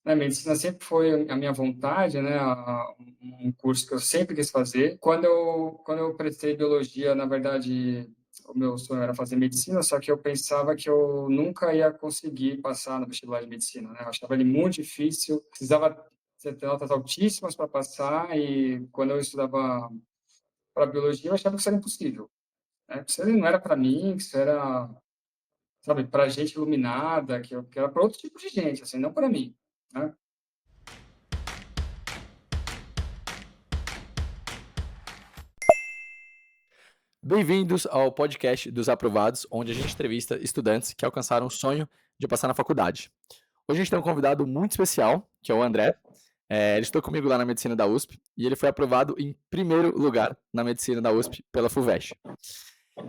né, medicina sempre foi a minha vontade, né, um curso que eu sempre quis fazer. Quando eu prestei biologia, na verdade, o meu sonho era fazer medicina, só que eu pensava que eu nunca ia conseguir passar no vestibular de medicina, né? Eu achava ele muito difícil, precisava ter notas altíssimas para passar, e quando eu estudava para biologia, eu achava que isso era impossível, né? Que isso não era para mim, que isso era, sabe, para gente iluminada, que era para outro tipo de gente, assim, não para mim, né? Bem-vindos ao podcast dos Aprovados, onde a gente entrevista estudantes que alcançaram o sonho de passar na faculdade. Hoje a gente tem um convidado muito especial, que é o André. Ele estudou comigo lá na medicina da USP e ele foi aprovado em primeiro lugar na medicina da USP pela FUVEST.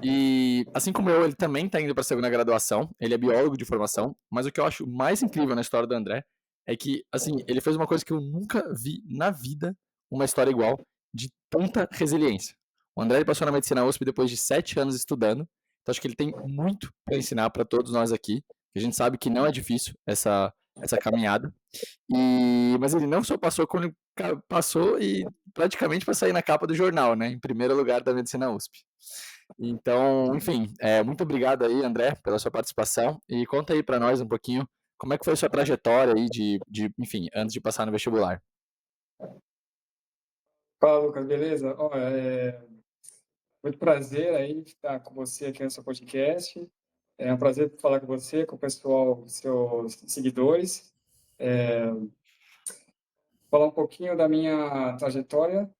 E assim como eu, ele também está indo para a segunda graduação, ele é biólogo de formação, mas o que eu acho mais incrível na história do André é que, assim, ele fez uma coisa que eu nunca vi na vida, uma história igual, de tanta resiliência. O André ele passou na medicina USP depois de 7 anos estudando, então acho que ele tem muito para ensinar para todos nós aqui, que a gente sabe que não é difícil essa caminhada. Mas ele não só passou, como ele passou e praticamente para sair na capa do jornal, né? Em primeiro lugar da medicina USP. Então, enfim, muito obrigado aí, André, pela sua participação. E conta aí para nós um pouquinho como é que foi a sua trajetória aí enfim, antes de passar no vestibular. Fala, Lucas, beleza? Ó, muito prazer aí estar com você aqui no seu podcast. É um prazer falar com você, com o pessoal, seus seguidores. É, falar um pouquinho da minha trajetória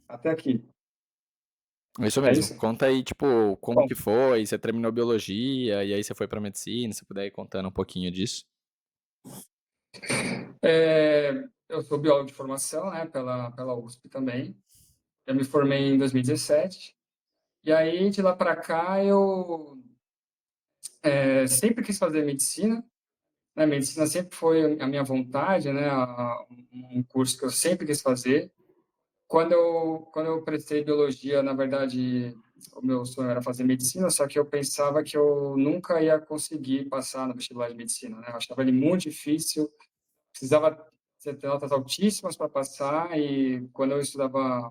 até aqui. É isso É mesmo. isso? Conta aí, tipo, como Bom, que foi, você terminou biologia e aí você foi para medicina, se puder ir contando um pouquinho disso. eu sou biólogo de formação, né, pela USP também. Eu me formei em 2017. E aí, de lá para cá, eu sempre quis fazer medicina, né? Medicina sempre foi a minha vontade, né? Um curso que eu sempre quis fazer. Quando eu prestei biologia, na verdade, o meu sonho era fazer medicina, só que eu pensava que eu nunca ia conseguir passar no vestibular de medicina, né? Eu achava ele muito difícil, precisava ter notas altíssimas para passar, e quando eu estudava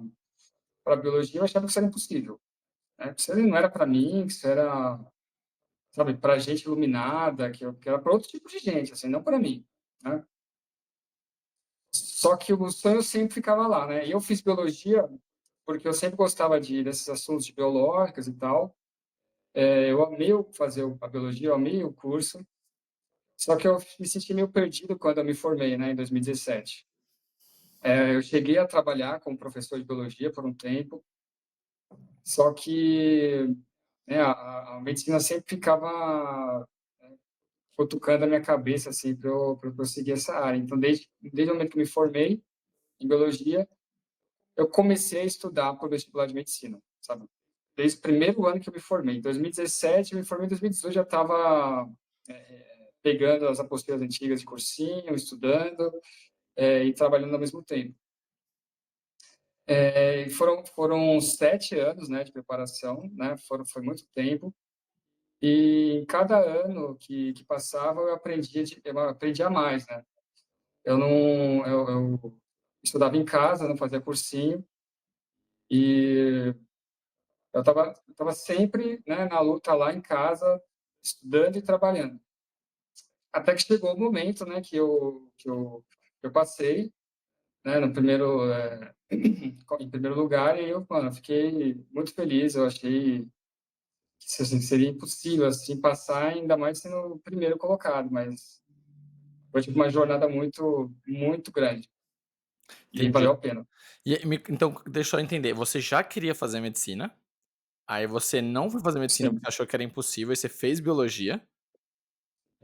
para biologia, eu achava que isso era impossível, né? Que isso não era para mim, que isso era, sabe, para gente iluminada, que era para outro tipo de gente, assim, não para mim, né? Só que o sonho sempre ficava lá, né? E eu fiz biologia porque eu sempre gostava desses assuntos de biológicas e tal. Eu amei fazer a biologia, eu amei o curso. Só que eu me senti meio perdido quando eu me formei, né, em 2017. Eu cheguei a trabalhar como professor de biologia por um tempo, só que, né, a medicina sempre ficava cutucando a minha cabeça, assim, para eu seguir essa área. Então, desde o momento que eu me formei em biologia, eu comecei a estudar para o vestibular de medicina, sabe? Desde o primeiro ano que eu me formei. Em 2017, eu me formei em 2018, já estava pegando as apostilas antigas de cursinho, estudando e trabalhando ao mesmo tempo. Foram 7 anos, né, de preparação, né? Foi muito tempo. E em cada ano que passava, eu aprendia mais, né? Eu não, eu estudava em casa, não fazia cursinho, e eu estava sempre, né, na luta lá em casa, estudando e trabalhando. Até que chegou o momento, né, que eu passei, né, no primeiro, em primeiro lugar, e eu, mano, fiquei muito feliz. Eu achei que assim, seria impossível assim passar, ainda mais sendo o primeiro colocado, mas foi tipo uma jornada muito, muito grande e valeu Entendi. a pena. Então, deixa eu entender, você já queria fazer medicina, aí você não foi fazer medicina Sim, porque achou que era impossível, e você fez biologia,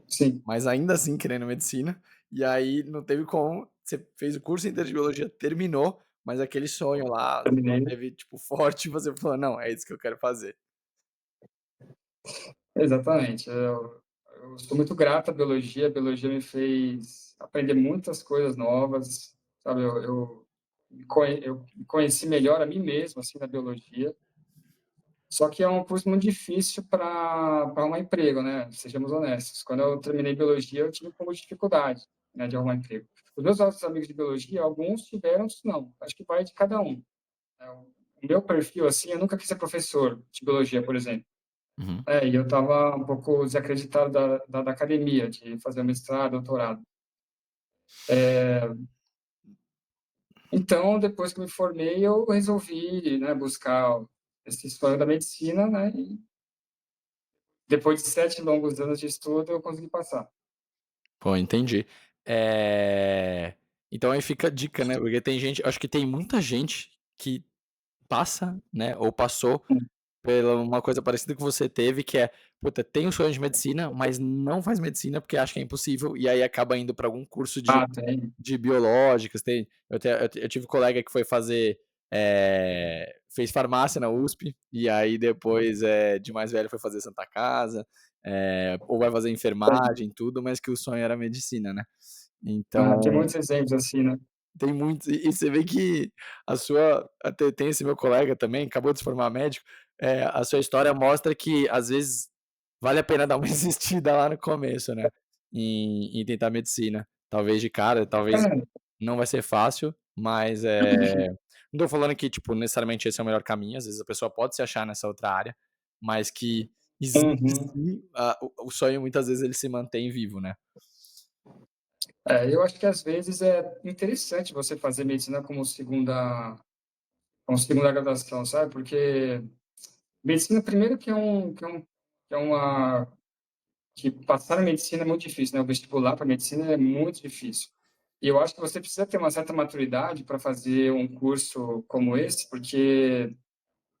sim, mas ainda assim querendo medicina, e aí não teve como, você fez o curso inteiro de biologia, terminou, mas aquele sonho lá se terminei. manteve, tipo, forte e você falou: "Não, é isso que eu quero fazer". Exatamente. Eu sou muito grato à biologia. A biologia me fez aprender muitas coisas novas, sabe? Eu me conheci melhor a mim mesmo, assim, na biologia. Só que é um curso muito difícil para arrumar emprego, né? Sejamos honestos. Quando eu terminei biologia, eu tive um pouco de dificuldade. né, de arrumar emprego. Os meus outros amigos de biologia, alguns tiveram, outros não. Acho que vai de cada um. Né? O meu perfil, assim, eu nunca quis ser professor de biologia, por exemplo. Uhum. E eu estava um pouco desacreditado da academia, de fazer mestrado, doutorado. Então, depois que me formei, eu resolvi, né, buscar esse sonho da medicina, né, e depois de 7 longos anos de estudo, eu consegui passar. Pô, entendi. Eh, então aí fica a dica, né, porque tem gente acho que tem muita gente que passa, né, ou passou Hum. pela uma coisa parecida que você teve, que é: "Puta, tem o sonho de medicina, mas não faz medicina porque acha que é impossível", e aí acaba indo para algum curso de Tem. biológicas. Tem eu tive colega que foi fazer, fez farmácia na USP, e aí depois, de mais velho foi fazer Santa Casa, ou vai fazer enfermagem, tudo, mas que o sonho era medicina, né. Tem Então muitos exemplos assim, né. tem muitos e você vê que a sua até tem esse meu colega também, acabou de se formar médico, a sua história mostra que, às vezes, vale a pena dar uma insistida lá no começo, né, em tentar medicina. Talvez de cara, talvez É. não vai ser fácil, mas, não tô falando que, tipo, necessariamente esse é o melhor caminho, às vezes a pessoa pode se achar nessa outra área, mas que existe Uhum. sim o sonho muitas vezes ele se mantém vivo, né. Eu acho que às vezes é interessante você fazer medicina como segunda graduação, sabe, porque medicina primeiro que é uma que passar na medicina é muito difícil, né, o vestibular para medicina é muito difícil. E eu acho que você precisa ter uma certa maturidade para fazer um curso como esse, porque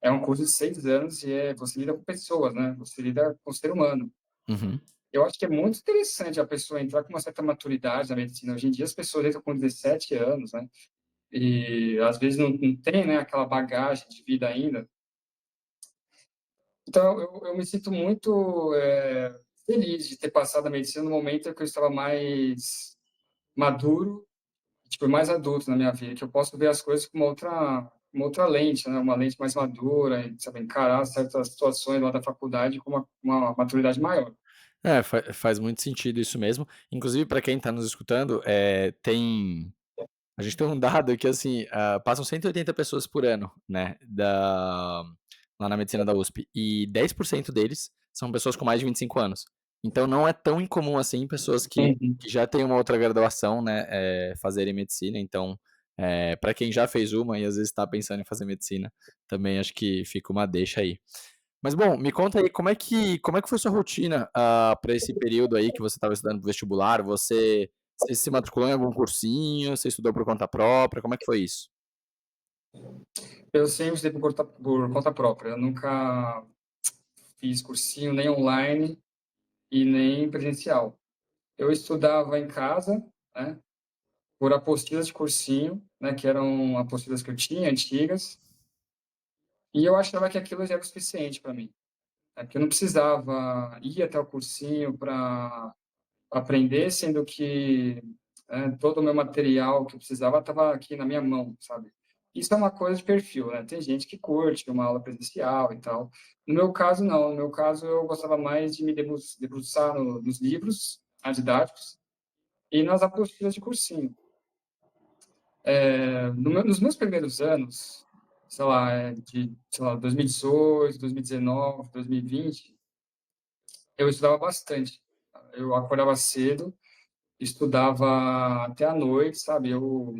é um curso de 6 anos e você lida com pessoas, né, você lida com o ser humano. Uhum. Eu acho que é muito interessante a pessoa entrar com uma certa maturidade na medicina. Hoje em dia as pessoas entram com 17 anos, né, e às vezes não tem, né, aquela bagagem de vida ainda. Então eu me sinto muito, feliz de ter passado a medicina no momento em que eu estava mais maduro, tipo, mais adulto na minha vida, que eu posso ver as coisas com uma outra lente, né, uma lente mais madura e, sabe, encarar certas situações lá da faculdade com uma maturidade maior. É, faz muito sentido isso mesmo. Inclusive, para quem está nos escutando, a gente tem um dado que, assim, passam 180 pessoas por ano, né, lá na medicina da USP, e 10% deles são pessoas com mais de 25 anos. Então não é tão incomum assim pessoas Uhum. que já têm uma outra graduação, né, fazerem medicina. Então, para quem já fez uma e às vezes está pensando em fazer medicina, também acho que fica uma deixa aí. Mas bom, me conta aí como é que foi sua rotina, para esse período aí que você estava estudando para vestibular? Você se matriculou em algum cursinho? Você estudou por conta própria? Como é que foi isso? Eu sempre estudei por conta própria, eu nunca fiz cursinho nem online e nem presencial. Eu estudava em casa, né, por apostilas de cursinho, né, que eram apostilas que eu tinha, antigas, e eu achava que aquilo já era o suficiente para mim. É porque eu não precisava ir até o cursinho para aprender, sendo que, todo o meu material que eu precisava estava aqui na minha mão, sabe. Isso é uma coisa de perfil, né, tem gente que curte uma aula presencial e tal. No meu caso não, no meu caso eu gostava mais de me debruçar nos livros, didáticos, e nas apostilas de cursinho. Nos meus primeiros anos, sei lá, 2018, 2019, 2020, eu estudava bastante. Eu acordava cedo, estudava até à noite, sabe? Eu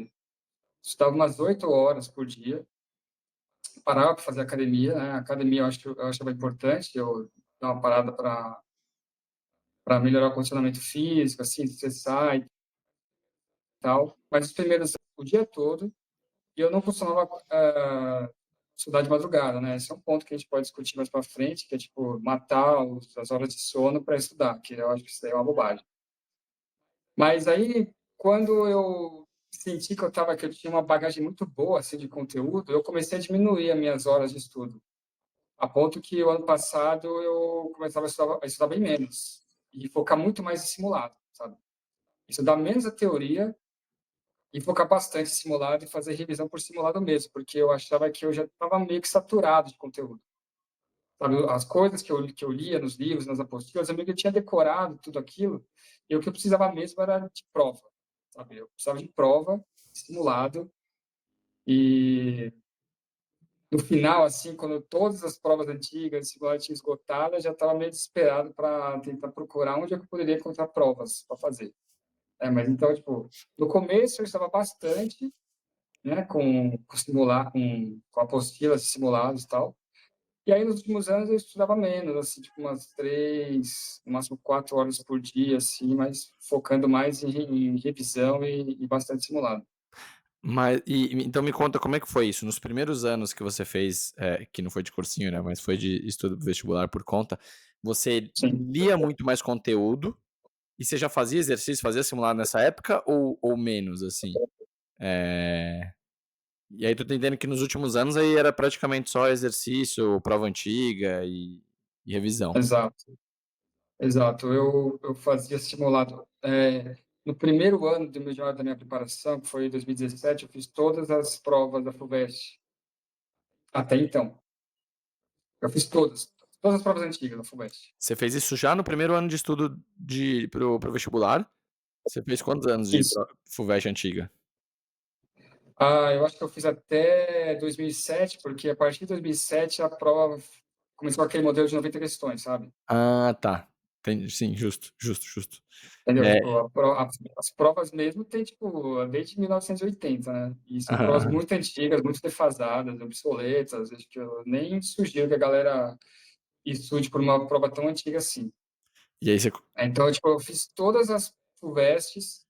estudava umas 8 horas por dia, parava para fazer academia, né? Academia eu achava importante, eu dar uma parada para melhorar o condicionamento físico, assim, desestressar e tal. Mas os primeiros o dia todo, e eu não costumava, estudar de madrugada, né? Esse é um ponto que a gente pode discutir mais para frente, que é, tipo, matar as horas de sono para estudar, que eu acho que isso daí é uma bobagem. Mas aí, quando eu senti que eu tinha uma bagagem muito boa, assim, de conteúdo, eu comecei a diminuir as minhas horas de estudo, a ponto que o ano passado eu começava a estudar bem menos e focar muito mais em simulado, sabe? Estudar menos a teoria e focar bastante em simulado e fazer revisão por simulado mesmo, porque eu achava que eu já estava meio que saturado de conteúdo. Sabe, as coisas que eu lia nos livros, nas apostilas, eu meio que tinha decorado tudo aquilo, e o que eu precisava mesmo era de prova. sabe? Eu precisava de prova, simulado, e no final, assim, quando todas as provas antigas, simulado tinha esgotado, eu já estava meio desesperado para tentar procurar onde é que eu poderia encontrar provas para fazer. Mas então, tipo, no começo eu estava bastante, né, com simular, com apostilas, simulados e tal. E aí, nos últimos anos, eu estudava menos, assim, tipo, umas 3, no máximo 4 horas por dia, assim, mas focando mais em revisão e bastante simulado. Mas então me conta como é que foi isso? Nos primeiros anos que você fez, que não foi de cursinho, né, mas foi de estudo vestibular por conta, você Sim, lia muito mais conteúdo e você já fazia exercício, fazia simulado nessa época ou menos, assim? Eh, e aí tô entendendo que nos últimos anos aí era praticamente só exercício, prova antiga e revisão. exato, exato. Eu fazia simulado. No primeiro ano do meu, da minha preparação, que foi em 2017, eu fiz todas as provas da FUVEST. Até então. Eu fiz todas as provas antigas da FUVEST. Você fez isso já no primeiro ano de estudo pro vestibular? Você fez quantos anos de Isso. FUVEST antiga? Eu acho que eu fiz até 2007, porque a partir de 2007 a prova começou aquele modelo de 90 questões, sabe? Ah, tá. Entendi, sim, justo, justo, justo. Entendeu? É, Tipo, as provas mesmo tem, tipo, desde 1980, né? E são aham, provas aham. muito antigas, muito defasadas, obsoletas. Acho que eu nem sugiro que a galera estude por uma prova tão antiga assim. E aí você Então, tipo, eu fiz todas as FUVESTs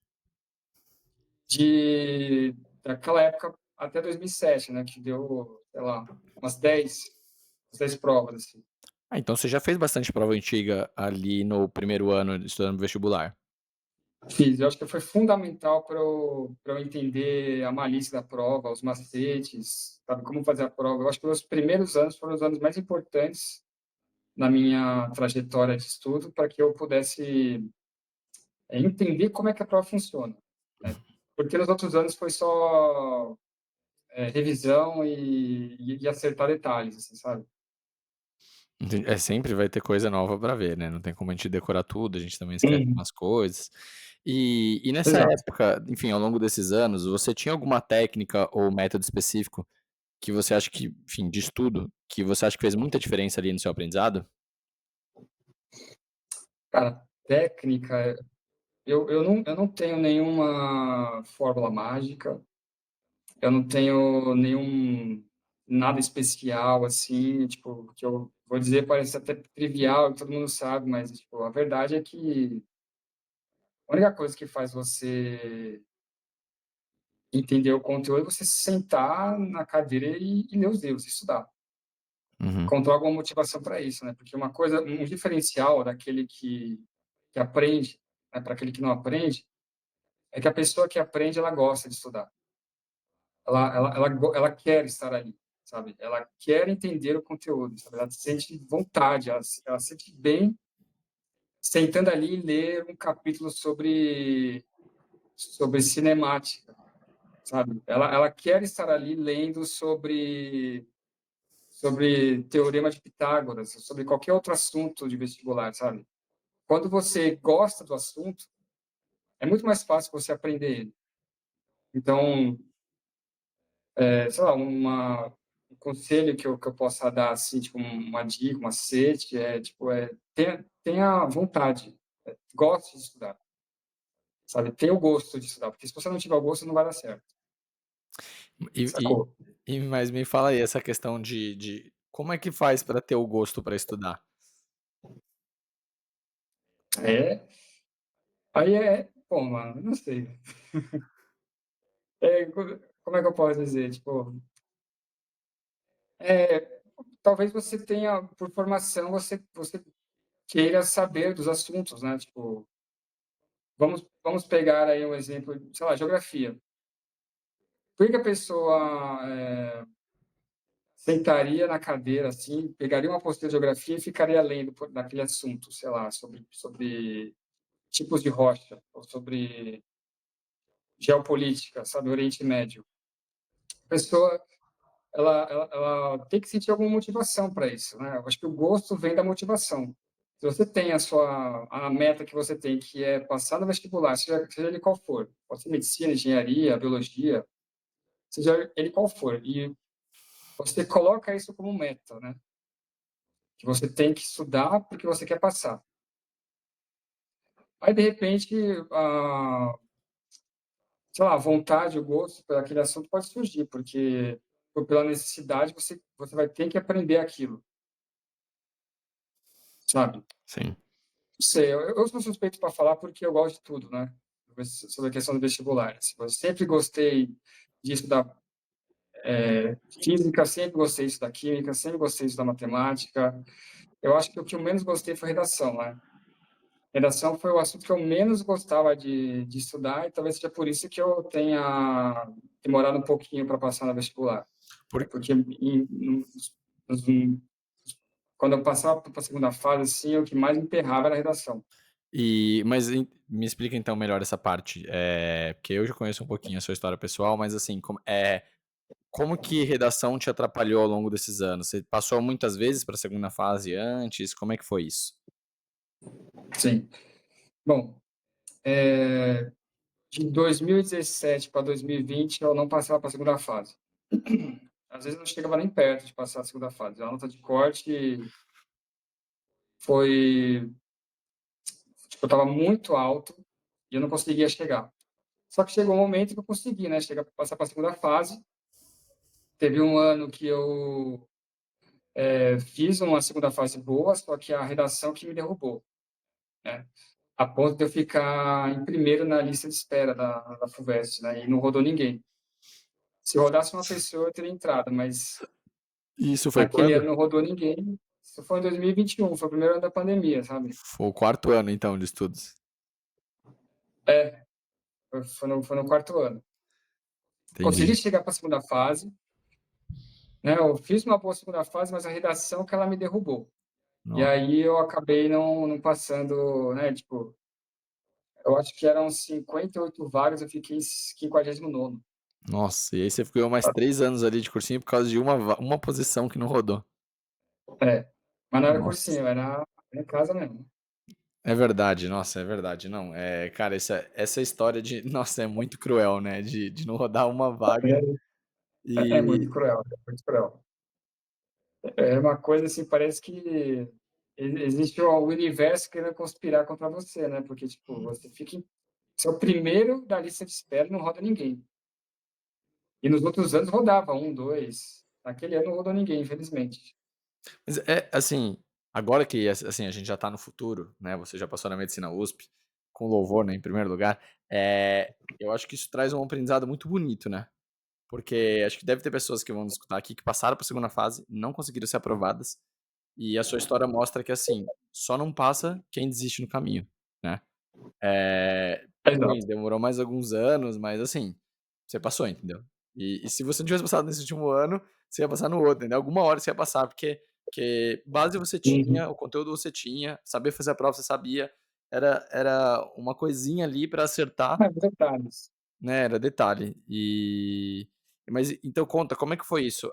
de daquela época até 2007, né? Que deu, sei lá, umas 10 provas, assim. então você já fez bastante prova antiga ali no primeiro ano estudando vestibular? Fiz, eu acho que foi fundamental para eu entender a malícia da prova, os macetes, sabe, como fazer a prova. Eu acho que os primeiros anos foram os anos mais importantes na minha trajetória de estudo para que eu pudesse entender como é que a prova funciona, né? Porque nos outros anos foi só revisão e acertar detalhes, assim, sabe? Sempre vai ter coisa nova pra ver, né, não tem como a gente decorar tudo, a gente também esquece Uhum. umas coisas. E nessa Exato. época, enfim, ao longo desses anos, você tinha alguma técnica ou método específico que você acha que, enfim, de estudo, que você acha que fez muita diferença ali no seu aprendizado? Cara, técnica, eu não tenho nenhuma fórmula mágica. Eu não tenho nenhum nada especial, assim, tipo, que eu vou dizer parece até trivial, todo mundo sabe, mas, tipo, a verdade é que a única coisa que faz você entender o conteúdo é você sentar na cadeira e ler os livros, estudar. Uhum, Encontrar alguma motivação para isso, né? Porque uma coisa, um diferencial daquele que aprende, né, para aquele que não aprende, é que a pessoa que aprende, ela gosta de estudar. Ela quer estar ali, sabe? Ela quer entender o conteúdo, sabe? Ela sente vontade, ela sente bem sentando ali e ler um capítulo sobre cinemática, sabe? Ela quer estar ali lendo sobre teorema de Pitágoras, sobre qualquer outro assunto de vestibular, sabe? Quando você gosta do assunto, é muito mais fácil você aprender ele. Então, sei lá, um conselho que eu possa dar, assim, tipo, uma dica, uma macete, tipo, tenha vontade, goste de estudar, sabe? Tenha o gosto de estudar, porque se você não tiver o gosto, não vai dar certo, e sacou? mas me fala aí essa questão de como é que faz para ter o gosto para estudar? É, aí pô, mano, não sei. Como é que eu posso dizer? Tipo, talvez você tenha, por formação, você queira saber dos assuntos, né? Tipo, vamos pegar aí um exemplo, sei lá, geografia. Por que a pessoa sentaria na cadeira, assim, pegaria uma apostila de geografia e ficaria lendo daquele assunto, sei lá, sobre tipos de rocha, ou sobre geopolítica, sabe, Oriente Médio? A pessoa, ela tem que sentir alguma motivação para isso, né? Eu acho que o gosto vem da motivação. Se você tem a meta que você tem, que é passar no vestibular, seja ele qual for, pode ser medicina, engenharia, biologia, seja ele qual for, e você coloca isso como meta, né? Que você tem que estudar porque você quer passar. Aí, de repente, a, sei lá, a vontade, o gosto por aquele assunto pode surgir, porque pela necessidade você vai ter que aprender aquilo, sabe? Não Sim. sei, eu sou suspeito para falar porque eu gosto de tudo, né? Sobre a questão do vestibular. Assim, eu sempre gostei disso da física, sempre gostei disso da química, sempre gostei disso da matemática. Eu acho que o que eu menos gostei foi redação, né? Redação foi o assunto que eu menos gostava de estudar e talvez seja por isso que eu tenha demorado um pouquinho para passar no vestibular. É Por- porque nos- quando eu passava para a segunda fase, assim, o que mais me emperrava era a redação. Me explica então melhor essa parte, porque eu já conheço um pouquinho a sua história pessoal, mas assim, como que redação te atrapalhou ao longo desses anos? Você passou muitas vezes para a segunda fase antes? Como é que foi isso? Sim. Bom, de 2017 para 2020 eu não passava para a segunda fase. Às vezes eu não chegava nem perto de passar a segunda fase. A nota de corte foi, tipo, eu estava muito alto e eu não conseguia chegar. Só que chegou um momento que eu consegui, né, chegar passar para a segunda fase. Teve um ano que eu fiz uma segunda fase boa, só que a redação que me derrubou, né? A ponto de eu ficar em primeiro na lista de espera da FUVEST, né? E não rodou ninguém. Se rodasse uma pessoa, eu teria entrado, mas E isso foi naquele quando? ano não rodou ninguém. Isso foi em 2021, foi o primeiro ano da pandemia, sabe? Foi o quarto ano então de estudos. É, foi no quarto ano. Consegui Entendi. chegar para a segunda fase, né? Eu fiz uma boa segunda fase, mas a redação que ela me derrubou. E No- aí eu acabei não passando, né? Tipo, eu acho que eram 58 vagas, eu fiquei em 59º. Nossa, e aí você ficou mais 3 anos ali de cursinho por causa de uma posição que não rodou. É, mas não era Nossa. cursinho, era em casa mesmo. É verdade, nossa, é verdade. Não, cara, essa história de, nossa, é muito cruel, né? De não rodar uma vaga É muito e, cruel, é muito cruel. É uma coisa assim, parece que existe o universo querendo conspirar contra você, né? Porque, tipo, você é o primeiro da lista de espera e não roda ninguém. E nos outros anos rodava um, dois. Naquele ano não rodou ninguém, infelizmente. Mas é assim, agora que assim, a gente já tá no futuro, né, você já passou na medicina USP, com louvor, né, em primeiro lugar, eu acho que isso traz um aprendizado muito bonito, né, porque acho que deve ter pessoas que vão nos escutar aqui que passaram pra segunda fase, não conseguiram ser aprovadas, e a sua história mostra que, assim, só não passa quem desiste no caminho, né. Tudo bem, Exato. demorou mais alguns anos, mas assim, você passou, entendeu. E se você não tivesse passado nesse último ano, você ia passar no outro, entendeu. Alguma hora você ia passar, porque base você tinha, Uhum. o conteúdo você tinha, saber fazer a prova você sabia, era uma coisinha ali pra acertar, É, detalhes. né, era detalhe. Mas então conta, como é que foi isso?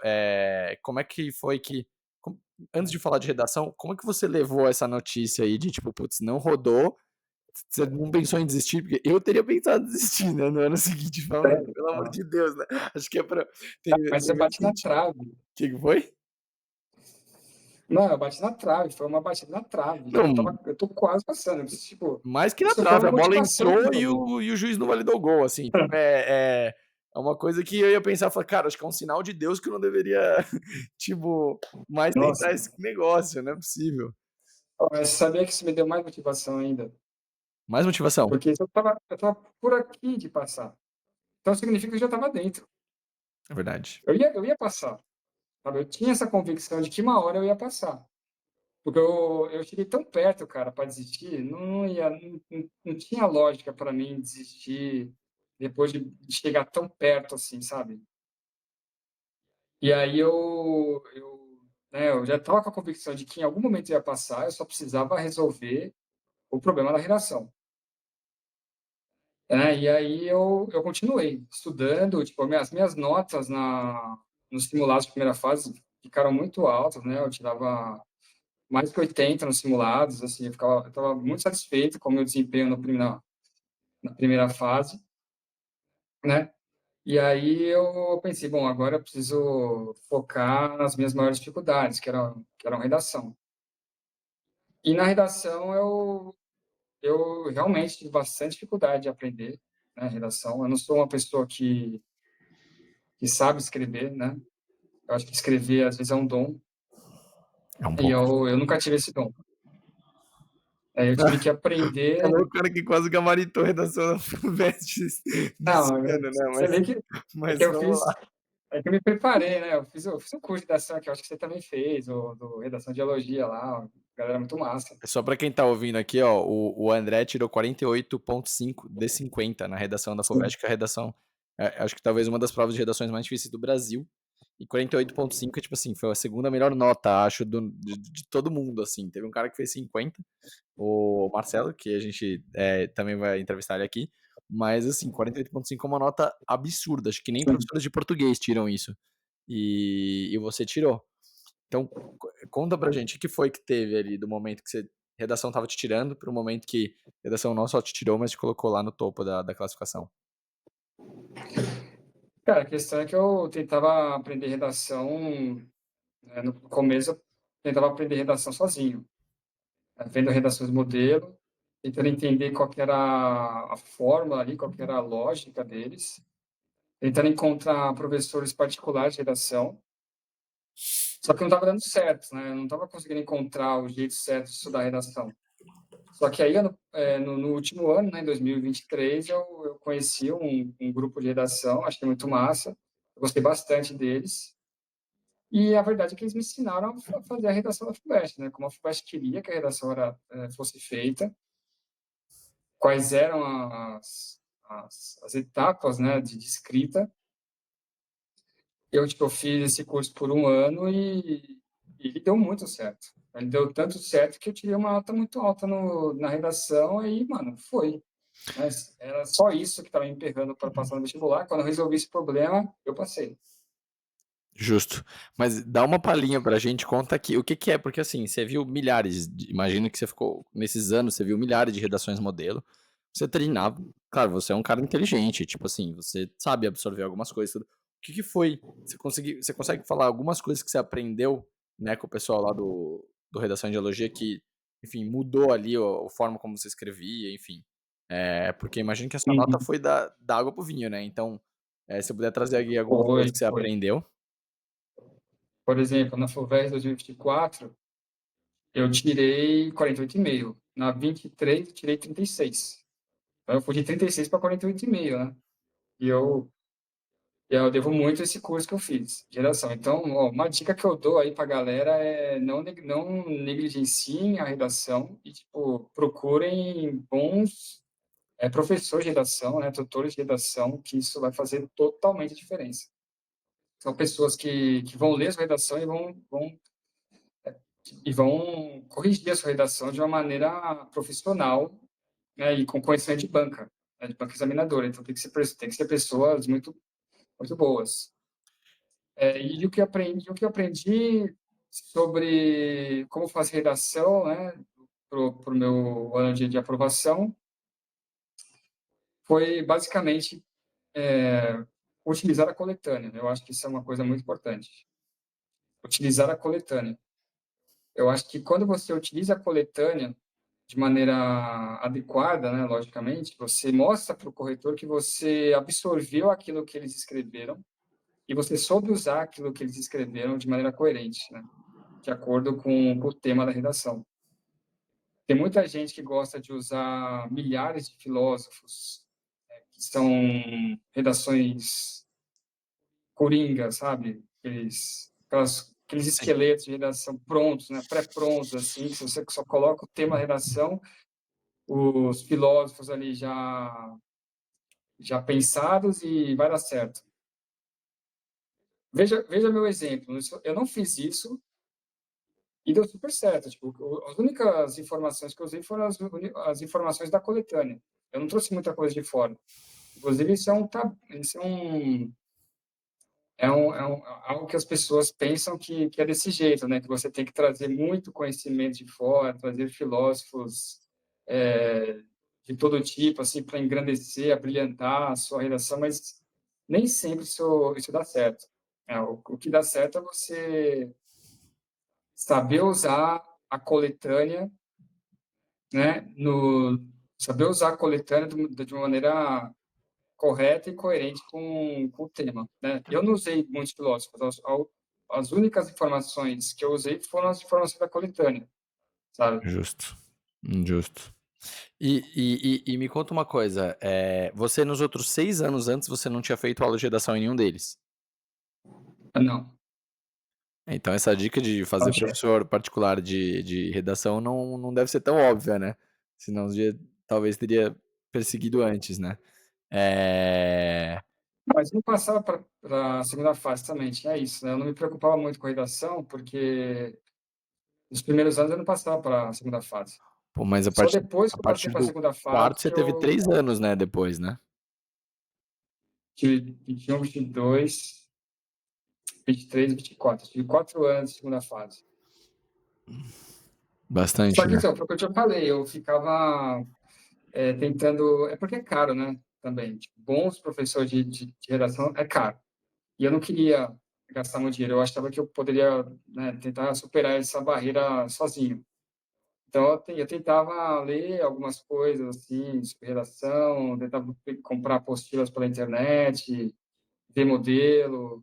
Como é que foi que com antes de falar de redação, como é que você levou essa notícia aí de tipo: "Putz, não rodou", você não pensou em desistir? Porque eu teria pensado em desistir, né, no ano seguinte, falando: "Não, Sério? pelo amor Ah, de Deus, né, acho que é pra". Tem mas você vezes bate que a na gente trave. que foi? Não, eu bati na trave, foi uma batida na trave. Tipo, Não, eu tô quase passando. Tipo, mais que na isso foi trave, uma a bola motivação para entrou e resolver. o juiz não validou o gol, assim, tipo, é uma coisa que eu ia pensar, falar: "Cara, acho que é um sinal de Deus que eu não deveria, tipo, mais Nossa, tentar esse negócio, não é possível". mas sabia que isso me deu mais motivação ainda? Mais motivação. Porque eu tava por aqui de passar. Então significa que eu já estava dentro. É verdade. Eu ia passar, sabe? Eu tinha essa convicção de que uma hora eu ia passar. Porque eu cheguei tão perto, cara, para desistir, não tinha lógica para mim desistir depois de chegar tão perto assim, sabe? E aí eu já estava com a convicção de que em algum momento eu ia passar, eu só precisava resolver o problema da redação. E aí eu continuei estudando, tipo, as minhas notas nos simulados de primeira fase ficaram muito altas, né? Eu tirava mais que 80 nos simulados, assim, eu estava muito satisfeito com o meu desempenho na primeira fase, né? E aí eu pensei, bom, agora eu preciso focar nas minhas maiores dificuldades, que eram redação. E na redação eu realmente tive bastante dificuldade de aprender, né, redação. Eu não sou uma pessoa que sabe escrever, né? Eu acho que escrever às vezes é um dom, É um e pouco. eu nunca tive esse dom. Eu tive que aprender. Falou o cara que quase gabaritou redação da FUVEST desse Não, ano, né? você vê que é que Mas eu vamos fiz, lá. é que eu me preparei, né? Eu fiz um curso de redação que eu acho que você também fez, o do redação de elogia lá, galera muito massa. Só para quem tá ouvindo aqui, ó, o André tirou 48,5 de 50 na redação da Sim, FUVEST, que é a redação, acho que talvez uma das provas de redações mais difíceis do Brasil. E 48,5 é tipo assim, foi a segunda melhor nota, acho, de todo mundo, assim. Teve um cara que fez 50, o Marcelo, que a gente também vai entrevistar ele aqui. Mas, assim, 48,5 é uma nota absurda. Acho que nem sim. professores de português tiram isso. E você tirou. Então, conta pra gente, o que foi que teve ali do momento que redação tava te tirando pro momento que redação não só te tirou, mas te colocou lá no topo da classificação. Cara, a questão é que eu tentava aprender redação, no começo eu tentava aprender redação sozinho, né, vendo redações modelo, tentando entender qual que era a fórmula ali, qual que era a lógica deles, tentando encontrar professores particulares de redação, só que não estava dando certo, né? Eu não estava conseguindo encontrar o jeito certo de estudar redação. Só que aí, no último ano, né, em 2023, eu conheci um grupo de redação, achei muito massa, eu gostei bastante deles. E a verdade é que eles me ensinaram a fazer a redação da FUVEST, né? Como a FUVEST queria que a redação fosse feita, quais eram as etapas, né, de escrita. Eu fiz esse curso por um ano e ele deu muito certo. Ele deu tanto certo que eu tirei uma nota muito alta na redação e, mano, foi. Né? Era só isso que estava me emperrando para passar no vestibular. Quando eu resolvi esse problema, eu passei. Justo. Mas dá uma palhinha pra gente, conta aqui, o que que é, porque assim, você viu milhares, imagino que você ficou, nesses anos, você viu milhares de redações modelo, você treinava, claro, você é um cara inteligente, tipo assim, você sabe absorver algumas coisas, tudo. O que que foi, você consegue falar algumas coisas que você aprendeu, né, com o pessoal lá do Redação de Elogia que, enfim, mudou ali a forma como você escrevia, enfim. Porque imagino que a sua nota Uhum. foi da água pro vinho, né, então, se você puder trazer aqui algumas coisas Foi, que você foi. aprendeu. Por exemplo, na FUVEST 2024, eu tirei 48,5. Na 23, eu tirei 36. Então, eu fui de 36 para 48,5, né? E eu devo muito a esse curso que eu fiz, de redação. Então, ó, uma dica que eu dou aí para a galera é não negligenciem a redação e, tipo, procurem bons professores de redação, né, tutores de redação, que isso vai fazer totalmente a diferença. São pessoas que vão ler a sua redação e vão corrigir a sua redação de uma maneira profissional, né, e com conhecimento de banca, né, de banca examinadora. Então, tem que ser pessoas muito, muito boas. E o que eu aprendi sobre como fazer redação, né, para o meu ano de aprovação, foi basicamente utilizar a coletânea. Eu acho que isso é uma coisa muito importante. Utilizar a coletânea. Eu acho que quando você utiliza a coletânea de maneira adequada, né, logicamente, você mostra para o corretor que você absorveu aquilo que eles escreveram e você soube usar aquilo que eles escreveram de maneira coerente, né, de acordo com o tema da redação. Tem muita gente que gosta de usar milhares de filósofos, que são redações coringa, sabe? Aqueles Sim. esqueletos de redação prontos, né? Pré-prontos, assim, que você só coloca o tema da redação, os filósofos ali já pensados e vai dar certo. Veja meu exemplo. Eu não fiz isso e deu super certo. Tipo, as únicas informações que eu usei foram as informações da coletânea. Eu não trouxe muita coisa de fora. Inclusive, isso é um algo que as pessoas pensam que é desse jeito, né? Que você tem que trazer muito conhecimento de fora, trazer filósofos é, de todo tipo, assim, para engrandecer, abrilhantar a sua redação, mas nem sempre isso dá certo. O que dá certo é você saber usar a coletânea, né? Saber usar a coletânea de uma maneira correta e coerente com o tema, né? Eu não usei muitos filósofos. As únicas informações que eu usei foram as informações da coletânea, sabe? Justo. Justo. E me conta uma coisa, você nos outros 6 anos antes, você não tinha feito aula de redação em nenhum deles? Não, Então essa dica de não fazer tinha. professor particular de redação não deve ser tão óbvia, né? Senão talvez teria perseguido antes, né? Eh, Mas não passava para a segunda fase também, tinha isso, né? Eu não me preocupava muito com a redação, porque nos primeiros anos eu não passava para a segunda fase. Pô, mas a Só partir depois a que eu passei partir para a do segunda quarto fase você que teve eu 3 anos, né, depois, né? tive 21, 22, 23, 24. Tive 4 anos de segunda fase. Só Bastante, que, né? então, foi o que eu te falei, eu ficava tentando. É porque é caro, né? Também. Tipo, bons professores de redação é caro. E eu não queria gastar muito dinheiro. Eu achava que eu poderia, né, tentar superar essa barreira sozinho. Então, eu tentava ler algumas coisas, assim, sobre redação, tentava comprar apostilas pela internet, ver modelo.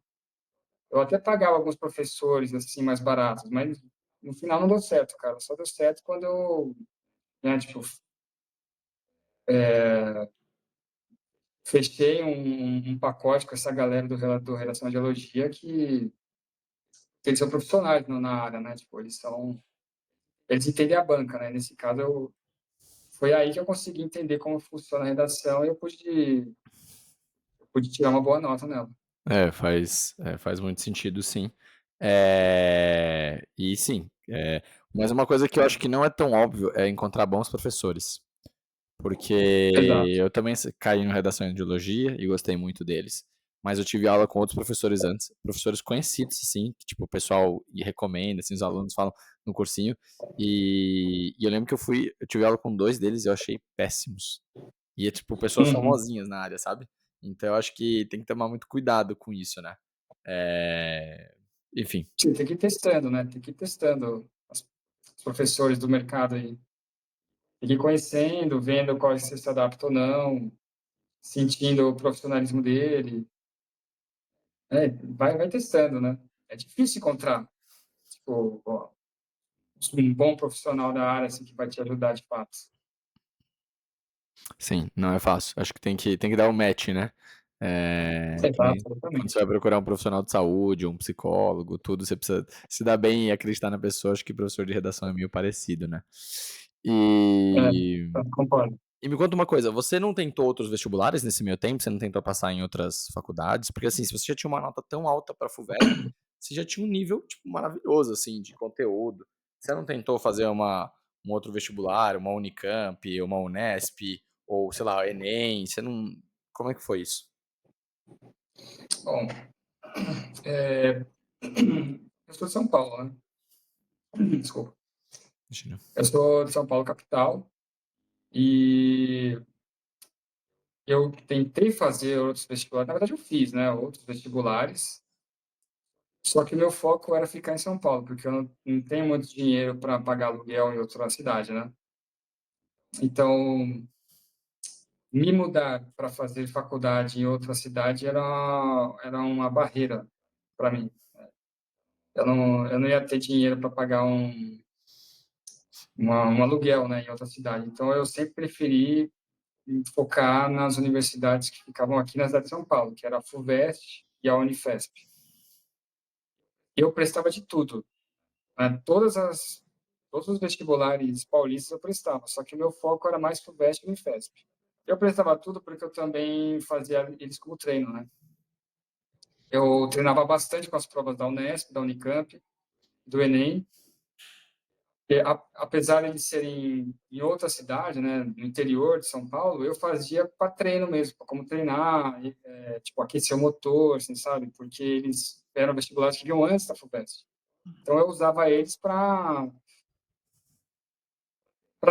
Eu até pagava alguns professores, assim, mais baratos, mas no final não deu certo, cara. Só deu certo quando eu, né, tipo, fechei um pacote com essa galera do Redação de Elogia que eles são profissionais na área, né? Tipo, eles entendem a banca, né? Nesse caso, foi aí que eu consegui entender como funciona a redação e eu pude tirar uma boa nota nela. Faz muito sentido, sim. E sim, mas uma coisa que eu acho que não é tão óbvio é encontrar bons professores. Porque Exato. eu também caí no redação de ideologia e gostei muito deles. Mas eu tive aula com outros professores antes, professores conhecidos, assim, que tipo, o pessoal recomenda, assim, os alunos falam no cursinho. E eu lembro que eu tive aula com 2 deles e eu achei péssimos. E é tipo, pessoas Uhum. famosinhas na área, sabe? Então eu acho que tem que tomar muito cuidado com isso, né? É, Enfim, Sim, tem que ir testando, né? Tem que ir testando os professores do mercado aí. Tem que ir conhecendo, vendo quais você se adapta ou não, sentindo o profissionalismo dele. Vai testando, né? É difícil encontrar, tipo, ó, um bom profissional da área assim, que vai te ajudar de fato. sim, não é fácil. Acho que tem que dar o match, né? Que Exato, nem quando você exatamente. vai procurar um profissional de saúde, um psicólogo, tudo, você precisa se dar bem e acreditar na pessoa. Acho que professor de redação é meio parecido, né? É, E, concordo. e me conta uma coisa, você não tentou outros vestibulares nesse meio tempo? Você não tentou passar em outras faculdades? Porque assim, se você já tinha uma nota tão alta para a FUVEST, você já tinha um nível tipo, maravilhoso assim de conteúdo. Você não tentou fazer um outro vestibular, uma Unicamp, uma Unesp, ou sei lá, Enem? Você não. Como é que foi isso? Bom, é, eu sou de São Paulo, né? Desculpa. Imagina. Eu sou de São Paulo, capital, e eu tentei fazer outros vestibulares. Na verdade, eu fiz, né? Outros vestibulares. Só que meu foco era ficar em São Paulo, porque eu não tenho muito dinheiro para pagar aluguel em outra cidade, né? Então, me mudar para fazer faculdade em outra cidade era uma barreira para mim. Eu não ia ter dinheiro para pagar um aluguel, né, em outra cidade. Então, eu sempre preferi focar nas universidades que ficavam aqui na cidade de São Paulo, que era a FUVEST e a Unifesp. Eu prestava de tudo, né? Todos os vestibulares paulistas eu prestava, só que o meu foco era mais FUVEST e Unifesp. Eu prestava tudo porque eu também fazia eles como treino, né? Eu treinava bastante com as provas da Unesp, da Unicamp, do Enem, Apesar de eles serem em outra cidade, né, no interior de São Paulo, eu fazia para treino mesmo, pra como treinar, tipo, aquecer o motor, assim, sabe? Porque eles eram vestibulares que vinham antes da FUVEST. Então eu usava eles para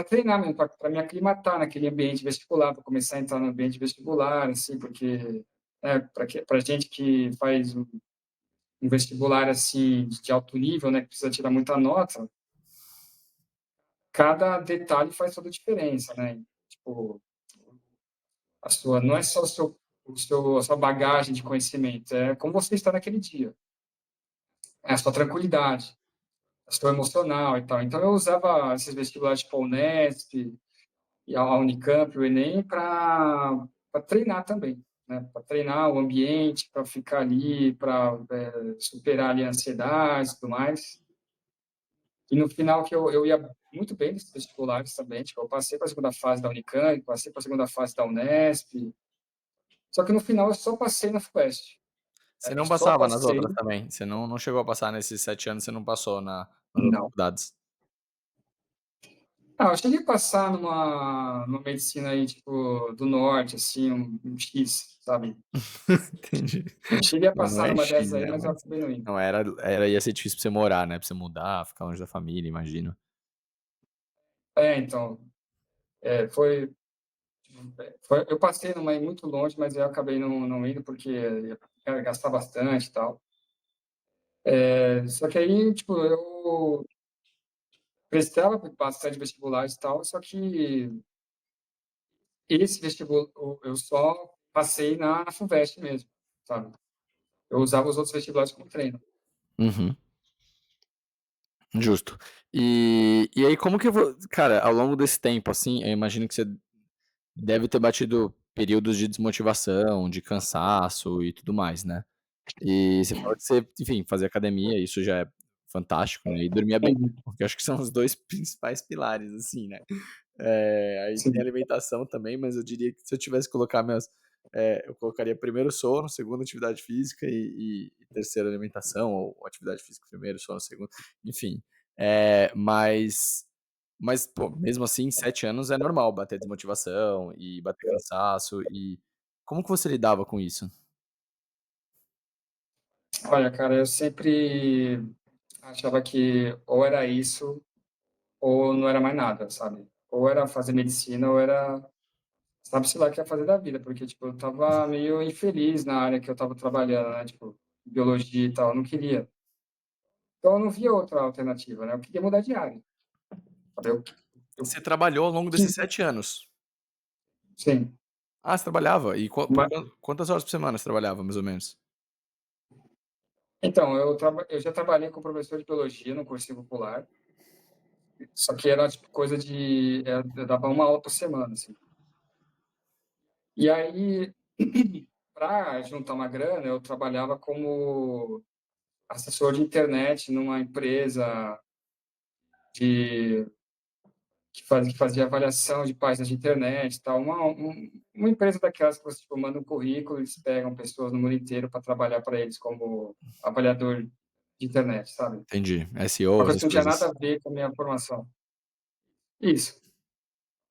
treinar mesmo, para me aclimatar naquele ambiente vestibular, para começar a entrar no ambiente vestibular, assim, porque para gente que faz um vestibular assim de alto nível, né, que precisa tirar muita nota, cada detalhe faz toda a diferença, né? Tipo, não é só a sua bagagem de conhecimento, é como você está naquele dia, é a sua tranquilidade, a sua emocional e tal. Então eu usava esses vestibulares tipo a Unesp e a Unicamp, o Enem, para treinar também, né? Para treinar o ambiente, para ficar ali, para superar ali a ansiedade e tudo mais. E no final que eu ia muito bem nesses vestibulares também, tipo, eu passei para a segunda fase da Unicamp, passei para a segunda fase da Unesp, só que no final eu só passei na FUVEST. Você Eu não só passava nas passei. outras também? Você não chegou a passar nesses 7 anos, você não passou nas outras Não. faculdades? Ah, eu cheguei a passar numa medicina aí, tipo, do norte, assim, um X, sabe? Entendi. Eu cheguei a Não passar é numa X, dessas aí, né, mas eu mas acabei não indo. não ia ser difícil pra você morar, né, pra você mudar, ficar longe da família, imagino. Então, é, foi, eu passei numa aí muito longe, mas eu acabei não indo porque ia gastar bastante e tal. Só que aí, tipo, eu prestava bastante vestibulares e tal, só que esse vestibular eu só passei na FUVEST mesmo, sabe? Eu usava os outros vestibulares como treino. Uhum, justo. E aí como que cara, ao longo desse tempo, assim, eu imagino que você deve ter batido períodos de desmotivação, de cansaço e tudo mais, né. E você falou que você, enfim, fazia academia, isso já é fantástico, né, e dormia bem, Uhum. porque eu acho que são os 2 principais pilares, assim, né. Aí tem Sim. alimentação também, mas eu diria que se eu tivesse que colocar eu colocaria primeiro sono, segundo atividade física e terceiro alimentação, ou atividade física primeiro, sono segundo, enfim. Mas, pô, mesmo assim, 7 anos é normal bater desmotivação e bater cansaço como que você lidava com isso? Olha, cara, eu sempre achava que ou era isso ou não era mais nada, sabe? Ou era fazer medicina ou era sabe-se lá o que ia fazer da vida, porque, tipo, eu estava meio infeliz na área que eu estava trabalhando, né, tipo, biologia e tal, eu não queria. Então eu não via outra alternativa, né, eu queria mudar de área, sabe? Eu Você trabalhou ao longo desses quis 7 anos? sim, Ah, você trabalhava? E por ma quantas horas por semana você trabalhava, mais ou menos? então, eu já trabalhei com professor de biologia no cursinho popular, só que era, tipo, coisa eu dava uma aula por semana, assim. E aí, para juntar uma grana, eu trabalhava como assessor de internet numa empresa de que fazia avaliação de páginas de internet, e tal, uma empresa daquelas que você tipo, manda um currículo, eles pegam pessoas no mundo inteiro para trabalhar para eles como avaliador de internet, sabe? Entendi. SEO, Uma coisa essas que não tinha coisas. nada a ver com a minha formação. Isso.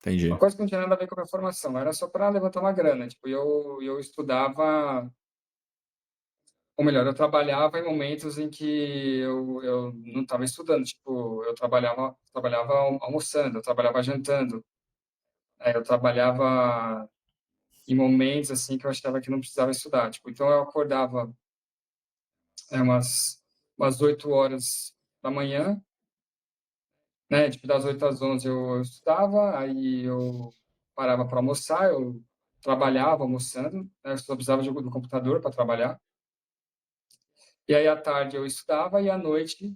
Uma Entendi. coisa que não tinha nada a ver com a minha formação, era só para levantar uma grana. Tipo, eu estudava, ou melhor, eu trabalhava em momentos em que eu não estava estudando. Tipo, eu trabalhava almoçando, eu trabalhava jantando, eu trabalhava em momentos assim que eu achava que não precisava estudar. Tipo, então eu acordava umas 8 horas da manhã, né? Tipo, das 8 às 11 eu estudava, aí eu parava para almoçar, eu trabalhava almoçando, né? Eu só precisava do computador para trabalhar. E aí à tarde eu estudava e à noite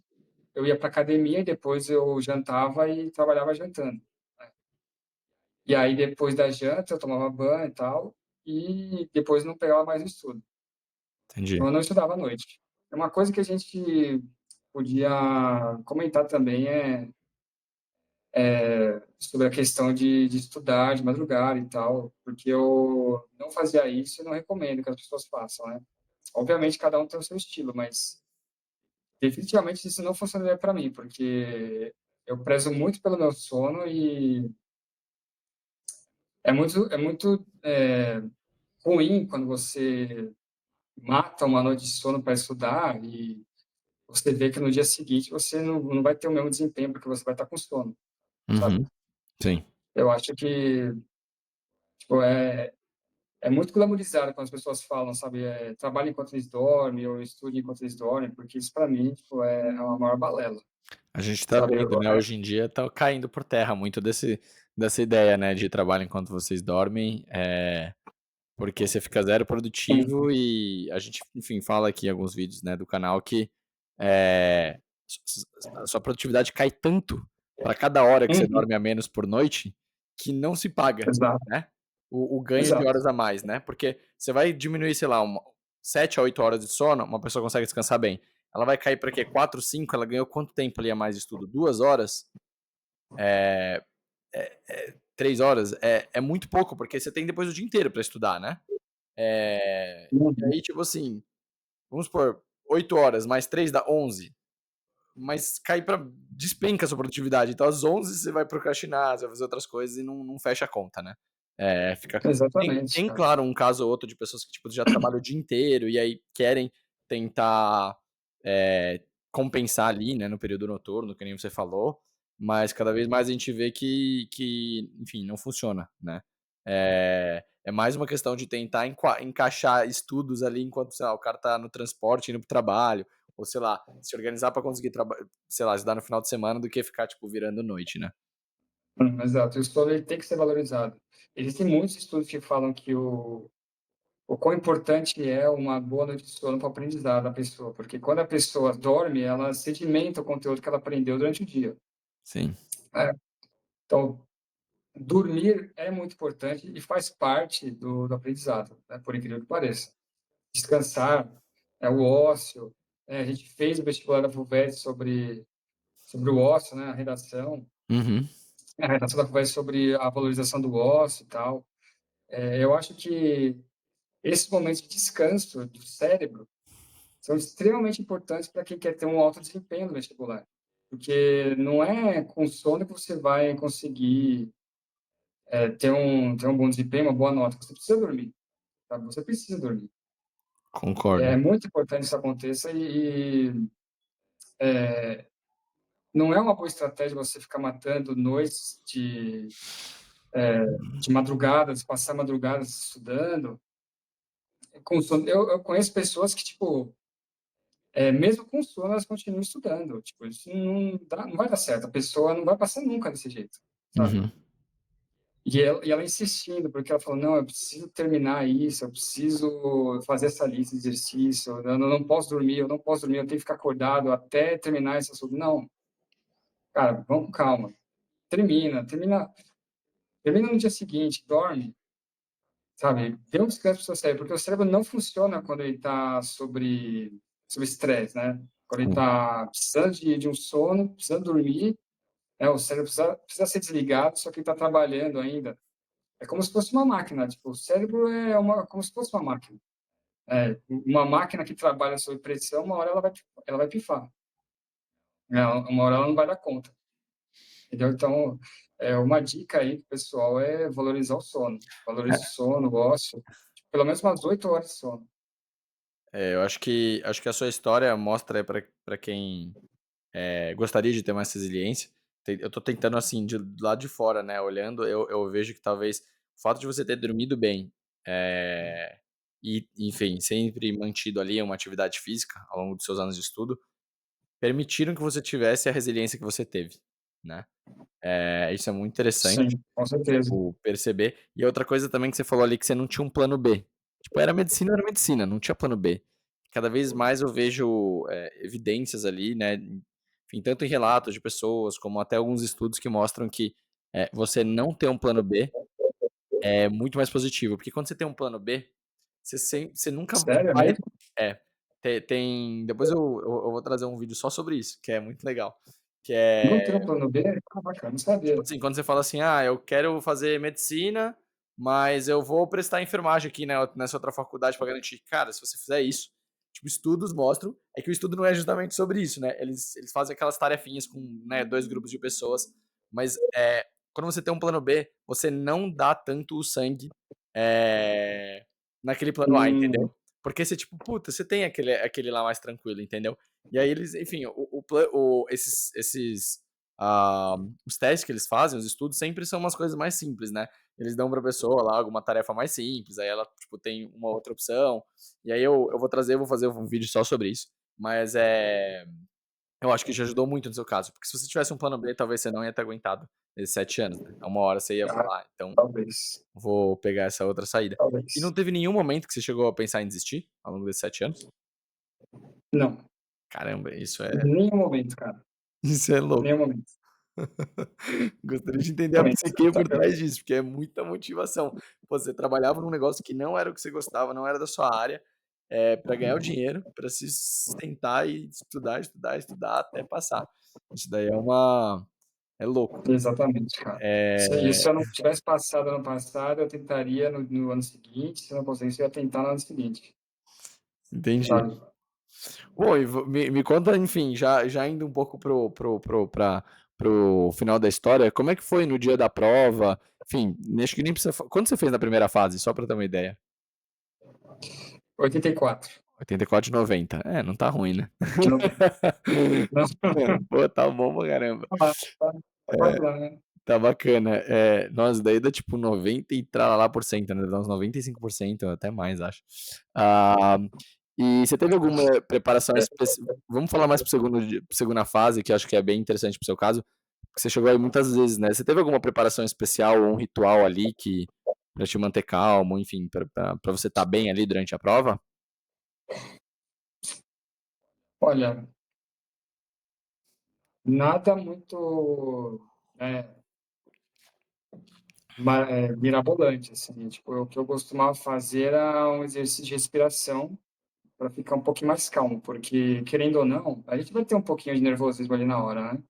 eu ia para academia e depois eu jantava e trabalhava jantando, né? E aí depois da janta eu tomava banho e tal, e depois não pegava mais o estudo. Entendi. Então eu não estudava à noite. É uma coisa que a gente podia comentar também sobre a questão de estudar de madrugada e tal, porque eu não fazia isso e não recomendo que as pessoas façam, né? Obviamente cada um tem o seu estilo, mas definitivamente isso não funcionaria para mim, porque eu prezo muito pelo meu sono e é muito ruim quando você mata uma noite de sono para estudar e você vê que no dia seguinte você não vai ter o mesmo desempenho, porque você vai estar com sono, sabe. Uhum. Sim. Eu acho que, tipo, é muito glamorizado quando as pessoas falam, sabe, trabalha enquanto eles dormem ou estude enquanto eles dormem, porque isso para mim, tipo, é uma maior balela, A gente tá sabe. vendo, né, hoje em dia tá caindo por terra muito dessa ideia, né, de trabalho enquanto vocês dormem, porque você fica zero produtivo e a gente, enfim, fala aqui em alguns vídeos, né, do canal que, eh, a sua produtividade cai tanto para cada hora que você Uhum. dorme a menos por noite, que não se paga, Exato, né, o ganho de exato. horas a mais, né, porque você vai diminuir, sei lá, 7 a 8 horas de sono, uma pessoa consegue descansar bem. Ela vai cair para quê? 4, 5, ela ganhou quanto tempo ali a mais de estudo? 2 horas? Eh 3 horas? É muito pouco, porque você tem depois o dia inteiro para estudar, né. E Uhum. aí, tipo assim, vamos supor, 8 horas mais 3 dá 11, mas cai pra despenca a sua produtividade. Então às 11 você vai procrastinar, você vai fazer outras coisas e não fecha a conta, né. Fica Exatamente, tem cara. claro um caso ou outro de pessoas que, tipo, já trabalham o dia inteiro e aí querem tentar, eh, compensar ali, né, no período noturno, que nem você falou, mas cada vez mais a gente vê que, enfim, não funciona, né. É mais uma questão de tentar encaixar estudos ali enquanto, sei lá, o cara tá no transporte indo para o trabalho, ou sei lá, se organizar para conseguir sei lá, estudar no final de semana do que ficar, tipo, virando noite, né. Exato. O estudo ele tem que ser valorizado. Existem muitos estudos que falam que o quão importante é uma boa noite de sono para o aprendizado da pessoa, porque quando a pessoa dorme, ela sedimenta o conteúdo que ela aprendeu durante o dia, Sim. né. Então, dormir é muito importante e faz parte do aprendizado, né, por incrível que pareça. Descansar, é o ócio, a gente fez o vestibular da FUVEST sobre o ócio, né, Uhum. a redação da FUVEST sobre a valorização do ócio e tal. Eu acho que esses momentos de descanso do cérebro são extremamente importantes para quem quer ter um alto desempenho no vestibular, porque não é com sono que você vai conseguir, ter um bom desempenho, uma boa nota, você precisa dormir, sabe, você precisa dormir. Concordo. É muito importante que isso aconteça não é uma boa estratégia você ficar matando noites de madrugadas, passar madrugadas estudando, com sono. Eu conheço pessoas que, tipo, mesmo com sono, elas continuam estudando. Tipo, isso não vai dar certo. A pessoa não vai passar nunca desse jeito, sabe? Uhum. E ela insistindo, porque ela falou: não, eu preciso terminar isso, eu preciso fazer essa lista de exercício, eu não posso dormir, eu não posso dormir, eu tenho que ficar acordado até terminar esse assunto. Não, cara, vamos com calma. Termina no dia seguinte, dorme, sabe? Dê um descanso pro seu cérebro, porque o cérebro não funciona quando ele está sobre estresse, né? Quando ele Con está precisando de um sono, precisando dormir, o cérebro precisa ser desligado, só que ele está trabalhando ainda. É como se fosse uma máquina, tipo, o cérebro como se fosse uma máquina. Uma máquina que trabalha sob pressão, uma hora ela vai pifar, né? Uma hora ela não vai dar conta, entendeu? Então, uma dica aí pro pessoal é valorizar o sono. Valorize o sono, o ócio, pelo menos umas 8 horas de sono. eu acho que a sua história mostra para quem, gostaria de ter mais resiliência. Eu tô tentando, assim, de do lado de fora, né, olhando, eu vejo que talvez o fato de você ter dormido bem, e, enfim, sempre mantido ali uma atividade física ao longo dos seus anos de estudo, permitiram que você tivesse a resiliência que você teve, né. Isso é muito interessante, Sim, com certeza. tipo, perceber. E outra coisa também que você falou ali que você não tinha um plano B. Tipo, era medicina, não tinha plano B. Cada vez mais eu vejo, evidências ali, né, enfim, tanto em relatos de pessoas, como até alguns estudos que mostram que, você não ter um plano B é muito mais positivo, porque quando você tem um plano B, você nunca Sério vai mesmo? é, tem depois eu vou trazer um vídeo só sobre isso, que é muito legal, que Não tem um é plano B? Caraca, não tipo sabia. assim, quando você fala assim: "Ah, eu quero fazer medicina, mas eu vou prestar enfermagem aqui, né, nessa outra faculdade pra garantir". Cara, se você fizer isso, tipo, estudos mostram, é que o estudo não é justamente sobre isso, né? Eles fazem aquelas tarefinhas com, né, 2 grupos de pessoas, mas quando você tem um plano B, você não dá tanto o sangue é, naquele plano A, Hum, entendeu? Porque você, tipo, puta, você tem aquele lá mais tranquilo, entendeu? E aí eles, enfim, ah, os testes que eles fazem, os estudos, sempre são umas coisas mais simples, né? Eles dão pra pessoa lá alguma tarefa mais simples, aí ela, tipo, tem uma outra opção, e aí eu vou fazer um vídeo só sobre isso, mas eu acho que já ajudou muito no seu caso, porque se você tivesse um plano B, talvez você não ia ter aguentado esses 7 anos, né? Uma hora você ia ah, falar, então talvez, vou pegar essa outra saída. E não talvez. teve nenhum momento que você chegou a pensar em desistir ao longo desses 7 anos? Não, Caramba, isso é em nenhum momento, cara, isso é em louco. nenhum momento. Gostaria de entender a Momento, psique por sabe? trás disso, porque é muita motivação. Pô, você trabalhava num negócio que não era o que você gostava, não era da sua área, para ganhar o dinheiro, para se sustentar e estudar, estudar, estudar até passar. Isso daí é louco. Exatamente, cara. Se Eh, eu não tivesse passado ano passado, eu tentaria no ano seguinte, se eu não conseguisse, eu ia tentar no ano seguinte, entendi. sabe? Bom, e me conta, enfim, já indo um pouco pro final da história, como é que foi no dia da prova? Enfim, acho que nem precisa quanto você fez na primeira fase, só para ter uma ideia? 84, 84 de 90. Não tá ruim, né? de 90. Não, Pô, tá bom pra caramba. tá quase lá, né? Tá bacana. Nossa, daí dá tipo 90 e tralalá por cento, né? Dá uns 95%, até mais, acho. Ah, e você teve alguma preparação específica? Vamos falar mais pro segunda fase, que eu acho que é bem interessante pro seu caso, porque você chegou aí muitas vezes, né? Você teve alguma preparação especial ou um ritual ali que pra te manter calmo, enfim, pra você estar bem ali durante a prova? Olha, nada muito, né, mirabolante, assim, tipo, o que eu costumava fazer era um exercício de respiração para ficar um pouquinho mais calmo, porque, querendo ou não, a gente vai ter um pouquinho de nervosismo ali na hora, né?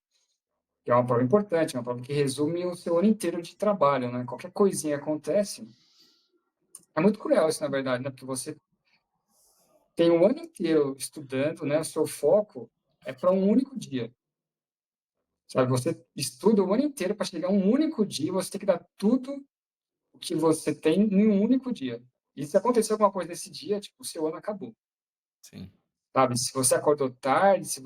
Que é uma prova importante, é uma prova que resume o seu ano inteiro de trabalho, né? Qualquer coisinha acontece. É muito cruel isso, na verdade, né? Porque você tem um ano inteiro estudando, né? O seu foco é para um único dia, sabe? Você estuda o ano inteiro para chegar a um único dia, você tem que dar tudo o que você tem em um único dia. E se acontecer alguma coisa nesse dia, tipo, o seu ano acabou, Sim, sabe? Se você acordou tarde, se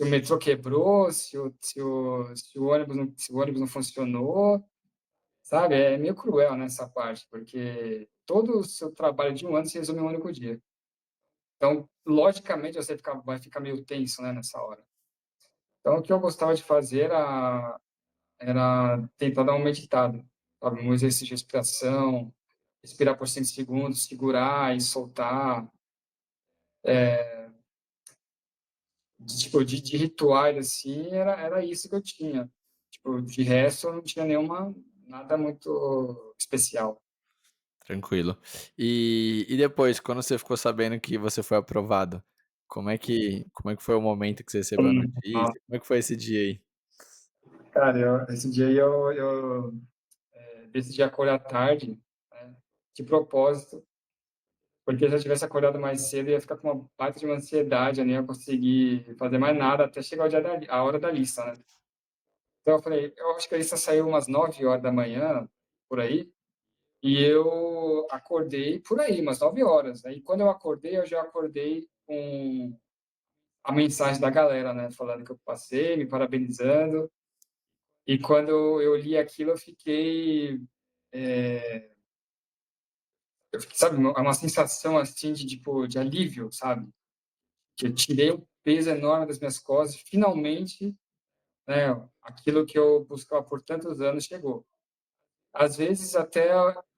o metrô quebrou, se o ônibus não funcionou, sabe? É meio cruel nessa parte, porque todo o seu trabalho de um ano se resume em um único dia. Então, logicamente, vai ficar meio tenso, né, nessa hora. Então, o que eu gostava de fazer era tentar dar uma meditada, sabe? Um exercício de respiração, respirar por 5 segundos, segurar e soltar. De rituais, assim, era isso que eu tinha. Tipo, de resto, eu não tinha nada muito especial. tranquilo. E depois, quando você ficou sabendo que você foi aprovado, como é que foi o momento que você recebeu a Nossa, notícia? Como é que foi esse dia aí? cara, esse dia aí eu decidi acordar tarde, né, de propósito, porque se eu tivesse acordado mais cedo, eu ia ficar com uma baita de uma ansiedade, eu não ia conseguir fazer mais nada até chegar a hora da lista, né? Então eu falei, eu acho que a lista saiu umas 9 horas da manhã, por aí, e eu acordei por aí, umas 9 horas. Aí quando eu acordei, eu já acordei com a mensagem da galera, né? Falando que eu passei, me parabenizando. E quando eu li aquilo, sabe, uma sensação assim de, tipo, de alívio, sabe? Que eu tirei um peso enorme das minhas costas. Finalmente, né? Aquilo que eu buscava por tantos anos chegou. Às vezes até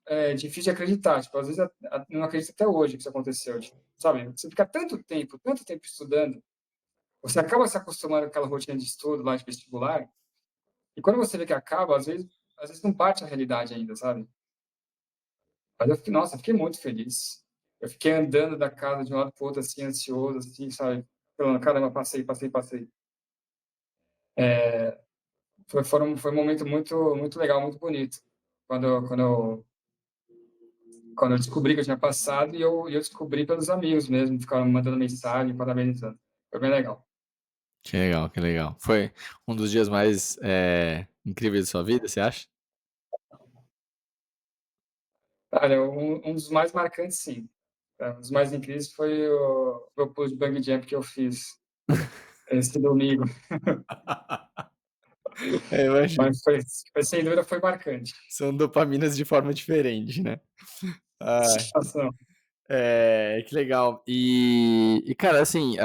é difícil de acreditar. Tipo, às vezes eu não acredito até hoje que isso aconteceu. Tipo, sabe? Você fica tanto tempo estudando, você acaba se acostumando com aquela rotina de estudo lá de vestibular, e quando você vê que acaba, às vezes não bate a realidade ainda, sabe? Mas eu fiquei, nossa, eu fiquei muito feliz. Eu fiquei andando da casa de um lado para o outro, assim, ansioso, assim, sabe? Falando, caramba, passei, passei, passei. Foi um momento muito, muito legal, muito bonito. Quando eu quando eu descobri que eu tinha passado, e eu descobri pelos amigos mesmo, ficaram me mandando mensagem, parabenizando. Foi bem legal. Que legal, que legal. Foi um dos dias mais, incríveis da sua vida, você acha? Olha, um dos mais marcantes, sim. Um dos mais incríveis foi o meu pulo de bungee jump que eu fiz esse domingo, É, imagino. mas sem dúvida foi marcante. São dopaminas de forma diferente, né. Ai, Sensação. que legal. E cara, assim,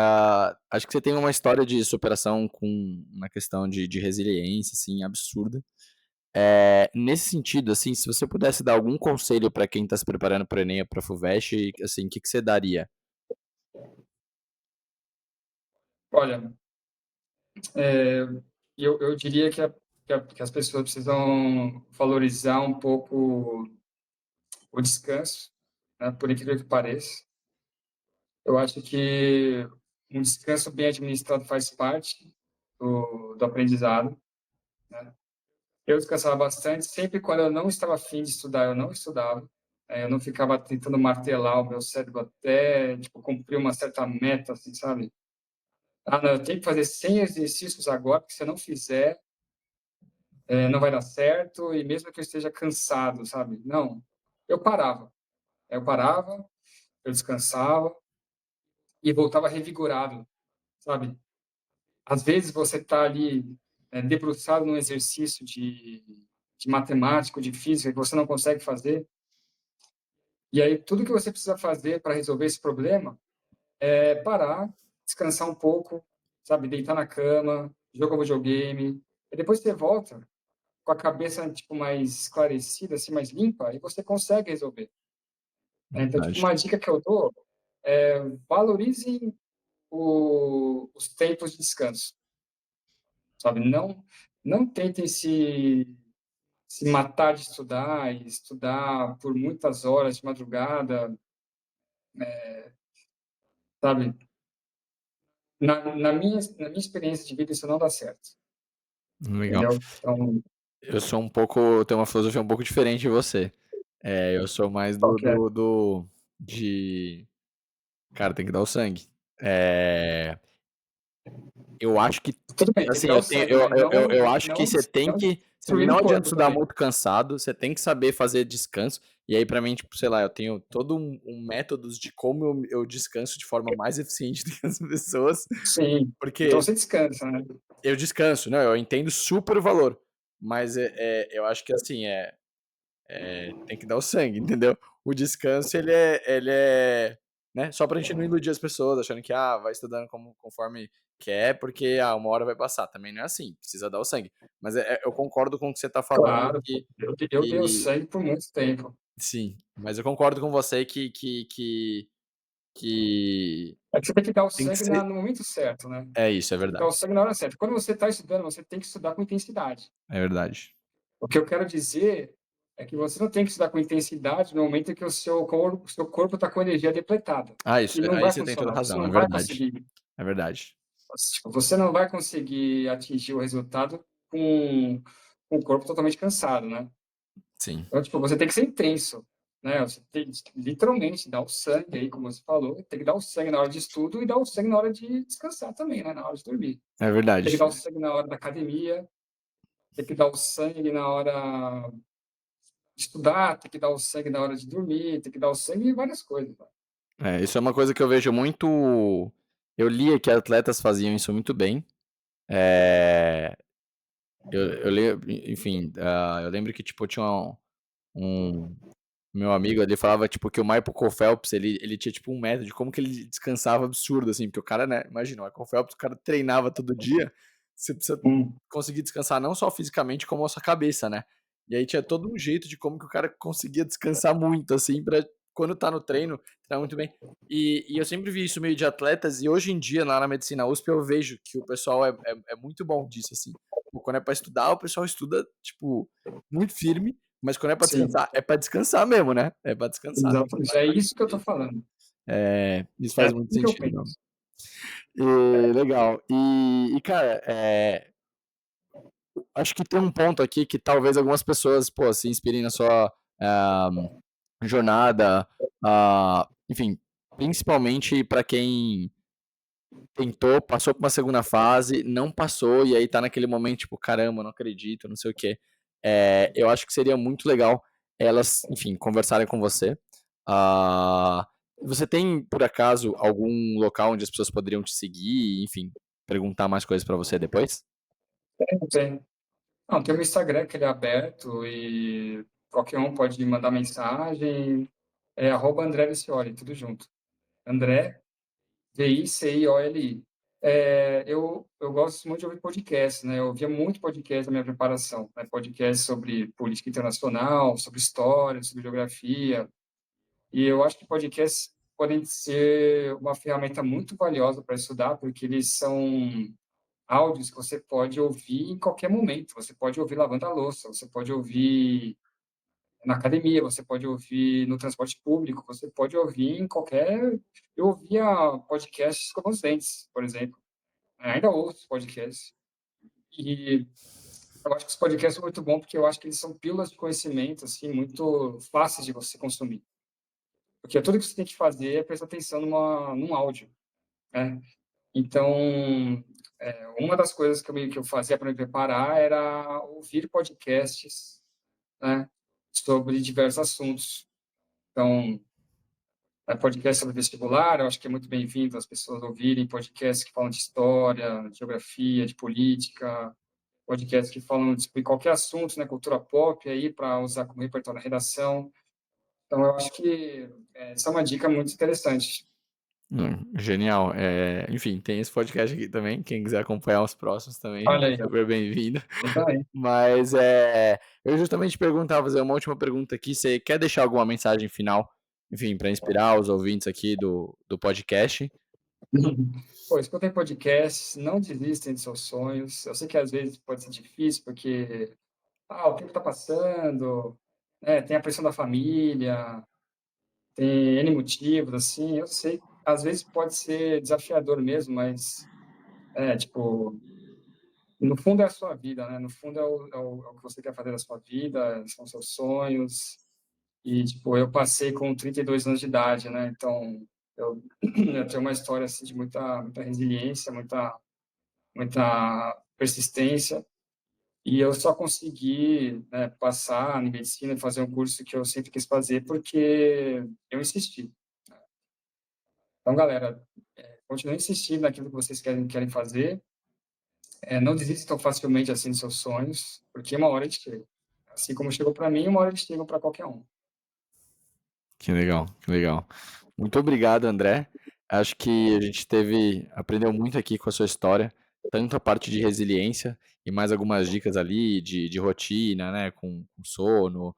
acho que você tem uma história de superação com uma questão de resiliência, assim, absurda. Nesse sentido, assim, se você pudesse dar algum conselho para quem está se preparando para o Enem ou pra FUVEST, assim, o que que você daria? Olha, eh, eu diria que as pessoas precisam valorizar um pouco o descanso, né, por incrível que pareça. Eu acho que um descanso bem administrado faz parte do aprendizado, né. Eu descansava bastante, sempre quando eu não estava afim de estudar, eu não estudava, eu não ficava tentando martelar o meu cérebro até, tipo, cumprir uma certa meta, assim, sabe. "Ah, não, eu tenho que fazer 100 exercícios agora, porque se eu não fizer, não vai dar certo, e mesmo que eu esteja cansado", sabe. Não, eu parava. Eu parava, eu descansava e voltava revigorado, sabe. Às vezes você está ali, debruçado num exercício de matemática ou de física que você não consegue fazer, e aí tudo que você precisa fazer para resolver esse problema é parar, descansar um pouco, sabe, deitar na cama, jogar um videogame, e depois você volta com a cabeça, tipo, mais esclarecida, assim, mais limpa, e você consegue resolver. Então, tipo, Verdade. uma dica que eu dou é valorizem os tempos de descanso, sabe? Não tentem se matar de estudar e estudar por muitas horas de madrugada, sabe? Na minha experiência de vida, isso não dá certo, Legal. entendeu? Então, Eu tenho uma filosofia um pouco diferente de você. Eu sou mais qual do que é? do do de cara, tem que dar o sangue. Eh, eu acho que Tudo bem, tem que assim, dar o sangue, mas eu acho que não você destruir não o adianta corpo estudar também. muito cansado, você tem que saber fazer descanso, e aí pra mim, tipo, sei lá, eu tenho todo um métodos de como eu descanso de forma mais eficiente do que as pessoas, Sim, então porque você descansa, né? eu descanso, não, eu entendo super o valor, mas, eu acho que assim, tem que dar o sangue, entendeu? O descanso ele é, né, só pra gente não iludir as pessoas achando que, vai estudando conforme quer, porque, uma hora vai passar, também não é assim, precisa dar o sangue. Mas, eu concordo com o que você tá falando Claro, pô, que eu dei o que sangue por muito tempo. sim, mas eu concordo com você que É que você tem que dar o tem que sangue ser no momento certo, né? é isso, é Tem que dar verdade, o sangue na hora certa. Quando você está estudando, você tem que estudar com intensidade. é verdade. O que eu quero dizer é que você não tem que estudar com intensidade no momento em que o seu corpo está com a energia depletada. Isso, E não aí vai você tem toda a funcionar, você razão, é não vai verdade, conseguir, é verdade. tipo, você não vai conseguir atingir o resultado com o corpo totalmente cansado, né? Sim, Então, tipo, você tem que ser intenso, né? Você tem que literalmente dar o sangue aí, como você falou, tem que dar o sangue na hora de estudo e dar o sangue na hora de descansar também, né? Na hora de dormir. é Tem que verdade, dar o sangue na hora da academia, tem que dar o sangue na hora de estudar, tem que dar o sangue na hora de dormir, tem que dar o sangue em várias coisas, né? isso é uma coisa que eu vejo muito. Eu lia que atletas faziam isso muito bem. Eh, enfim, eu lembro que, tipo, tinha um meu amigo, ele falava, tipo, que o Michael Phelps, ele tinha, tipo, um método de como que ele descansava absurdo, assim, porque o cara, né, imagina, o Michael Phelps, o cara treinava todo dia, você precisa Hum, conseguir descansar não só fisicamente, como a sua cabeça, né. E aí tinha todo um jeito de como que o cara conseguia descansar muito, assim, pra quando tá no treino, treinar muito bem. E eu sempre vi isso meio de atletas, e hoje em dia, lá na medicina USP, eu vejo que o pessoal é muito bom disso, assim. Tipo, quando é pra estudar, o pessoal estuda, tipo, muito firme, mas quando sim, é pra descansar mesmo, né, é pra descansar, tem que exatamente. É isso que eu tô falando. isso É faz muito assim que eu sentido mesmo. penso. Legal. Cara, acho que tem um ponto aqui que talvez algumas pessoas, pô, se inspirem na sua, ah, jornada, enfim, principalmente para quem tentou, passou por uma segunda fase, não passou e aí tá naquele momento tipo: "Caramba, não acredito, não sei o quê". Eu acho que seria muito legal elas, enfim, conversarem com você. Você tem, por acaso, algum local onde as pessoas poderiam te seguir e, enfim, perguntar mais coisas pra você depois? Tem. Não, tem o meu Instagram que ele é aberto e qualquer um pode mandar mensagem, é @André Vicioli, tudo junto. André, Vicioli. Eu gosto muito de ouvir podcast, né, eu ouvia muito podcast na minha preparação, né, podcast sobre política internacional, sobre história, sobre geografia, e eu acho que podcasts podem ser uma ferramenta muito valiosa para estudar, porque eles são áudios que você pode ouvir em qualquer momento. Você pode ouvir lavando a louça, você pode ouvir na academia, você pode ouvir no transporte público, você pode ouvir em qualquer. Eu ouvia podcasts escovando os dentes, por exemplo. Ainda ouço podcasts. E eu acho que os podcasts são muito bons porque eu acho que eles são pílulas de conhecimento, assim, muito fáceis de você consumir. Porque tudo que você tem que fazer é prestar atenção num áudio, né? Então, uma das coisas que eu fazia para me preparar era ouvir podcasts, né, sobre diversos assuntos. Então, podcast sobre vestibular, eu acho que é muito bem-vindo as pessoas ouvirem podcasts que falam de história, de geografia, de política, podcasts que falam de qualquer assunto, né, cultura pop, aí para usar como repertório na redação. Então, eu acho que essa é uma dica muito interessante. Genial. Enfim, tem esse podcast aqui também, quem quiser acompanhar os próximos também, Olha aí, ó. super bem-vindo. Eu também. Mas, eu justamente perguntar fazer uma última pergunta aqui, você quer deixar alguma mensagem final, enfim, para inspirar os ouvintes aqui do podcast? Pô, escutem podcasts, não desistem de seus sonhos. Eu sei que às vezes pode ser difícil, porque o tempo está passando, né, tem a pressão da família, tem N motivos, assim. Eu sei, às vezes pode ser desafiador mesmo, mas, tipo, no fundo é a sua vida, né? No fundo é o que você quer fazer da sua vida, são seus sonhos. E, tipo, eu passei com 32 anos de idade, né? Então, eu, eu tenho uma história, assim, de muita resiliência, muita persistência. E eu só consegui, né, passar em medicina e fazer um curso que eu sempre quis fazer porque eu insisti. Então, galera, continuem insistindo naquilo que vocês querem fazer. Não desistam facilmente assim dos seus sonhos, porque uma hora eles chegam. Assim como chegou para mim, uma hora eles chegam para qualquer um. Que legal, que legal. Muito obrigado, André. Acho que a gente aprendeu muito aqui com a sua história, tanto a parte de resiliência e mais algumas dicas ali de rotina, né, com sono,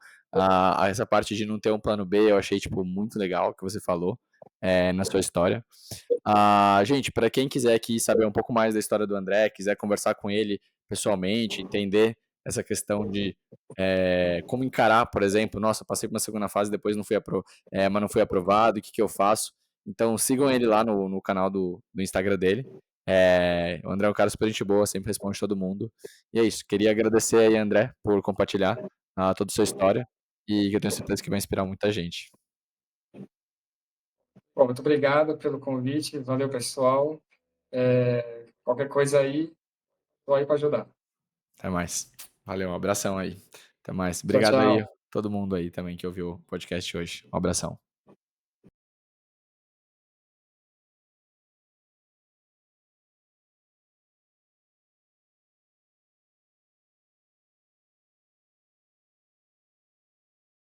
essa parte de não ter um plano B, eu achei, tipo, muito legal que você falou, na sua história. Gente, para quem quiser aqui saber um pouco mais da história do André, quiser conversar com ele pessoalmente, entender essa questão de como encarar, por exemplo, nossa, passei por uma segunda fase, depois mas não fui aprovado, o que que eu faço? Então sigam ele lá no canal do Instagram dele. O André é um cara super gente boa, sempre responde todo mundo. E é isso, queria agradecer aí, André, por compartilhar toda a sua história e que eu tenho certeza que vai inspirar muita gente. Bom, muito obrigado pelo convite. Valeu, pessoal. Qualquer coisa aí, estou aí para ajudar. Até mais. Valeu, um abração aí. Até mais. Tchau, Obrigado aí, tchau. todo mundo aí também que ouviu o podcast hoje. Um abração.